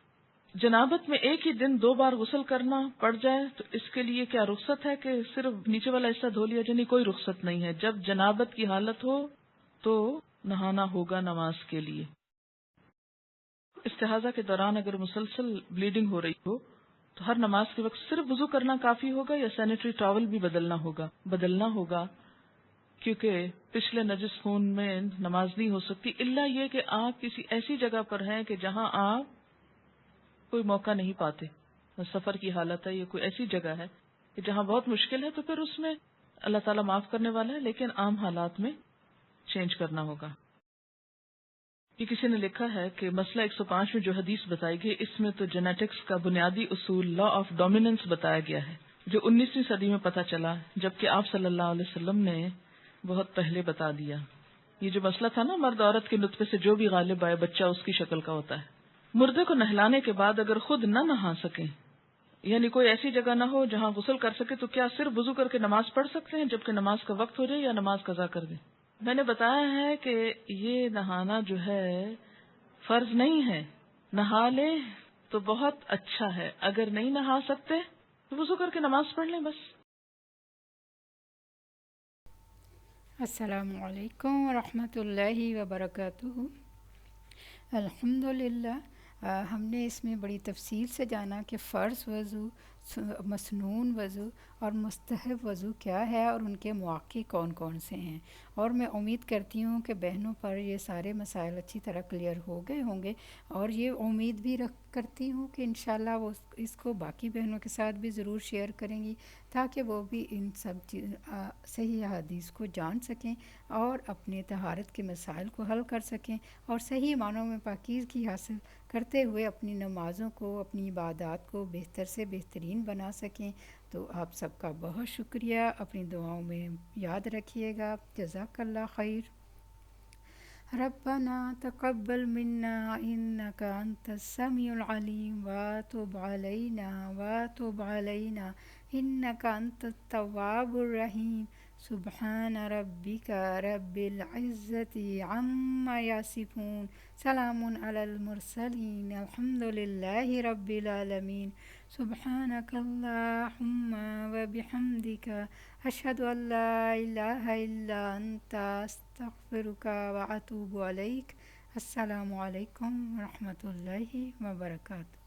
جنابت میں ایک ہی دن 2 بار غسل کرنا پڑ جائے تو اس کے لیے کیا رخصت ہے کہ صرف نیچے والا حصہ دھو لیا جائے؟ نہیں، کوئی رخصت نہیں ہے. جب جنابت کی حالت ہو تو نہانا ہوگا نماز کے لیے. استحاضہ کے دوران اگر مسلسل بلیڈنگ ہو رہی ہو تو ہر نماز کے وقت صرف وضو کرنا کافی ہوگا یا سینیٹری ٹاول بھی بدلنا ہوگا کیونکہ پچھلے نجس خون میں نماز نہیں ہو سکتی، الا یہ کہ آپ کسی ایسی جگہ پر ہیں کہ جہاں آپ کوئی موقع نہیں پاتے، سفر کی حالت ہے، یہ کوئی ایسی جگہ ہے کہ جہاں بہت مشکل ہے، تو پھر اس میں اللہ تعالیٰ معاف کرنے والا ہے، لیکن عام حالات میں چینج کرنا ہوگا. یہ کسی نے لکھا ہے کہ مسئلہ 105 میں جو حدیث بتائی گئی اس میں تو جینیٹکس کا بنیادی اصول لا آف ڈومیننس بتایا گیا ہے جو 19ویں صدی میں پتہ چلا، جبکہ آپ صلی اللہ علیہ وسلم نے بہت پہلے بتا دیا. یہ جو مسئلہ تھا نا، مرد عورت کے نطفے سے جو بھی غالب آئے بچہ اس کی شکل کا ہوتا ہے. مردے کو نہلانے کے بعد اگر خود نہ نہا سکیں، یعنی کوئی ایسی جگہ نہ ہو جہاں غسل کر سکے، تو کیا صرف وضو کر کے نماز پڑھ سکتے ہیں جبکہ نماز کا وقت ہو جائے، یا نماز قضا کر دیں؟ میں نے بتایا ہے کہ یہ نہانا جو ہے فرض نہیں ہے. نہا لیں تو بہت اچھا ہے، اگر نہیں نہا سکتے تو وضو کر کے نماز پڑھ لیں بس. السلام علیکم ورحمۃ اللہ وبرکاتہ. الحمدللہ، ہم نے اس میں بڑی تفصیل سے جانا کہ فرض وضو، مسنون وضو اور مستحب وضو کیا ہے اور ان کے مواقع کون کون سے ہیں۔ اور میں امید کرتی ہوں کہ بہنوں پر یہ سارے مسائل اچھی طرح کلیئر ہو گئے ہوں گے، اور یہ امید بھی کرتی ہوں کہ انشاءاللہ وہ اس کو باقی بہنوں کے ساتھ بھی ضرور شیئر کریں گی، تاکہ وہ بھی ان سب صحیح حدیث کو جان سکیں اور اپنے طہارت کے مسائل کو حل کر سکیں، اور صحیح معنوں میں پاکیزگی حاصل کرتے ہوئے اپنی نمازوں کو، اپنی عبادات کو بہتر سے بہترین بنا سکیں۔ تو آپ سب کا بہت شکریہ، اپنی دعاؤں میں یاد رکھیے گا۔ جزاک اللہ خیر۔ ربنا تقبل منا انك انت السميع العليم وتب علينا انك انت التواب الرحيم۔ سبحان ربك رب العزة عما يصفون، سلام على المرسلين، الحمد لله رب العالمين۔ سبحانك اللهم وبحمدك أشهد أن لا إله إلا أنت، أستغفرك وأتوب إليك۔ السلام علیکم ورحمۃ اللہ وبرکاتہ۔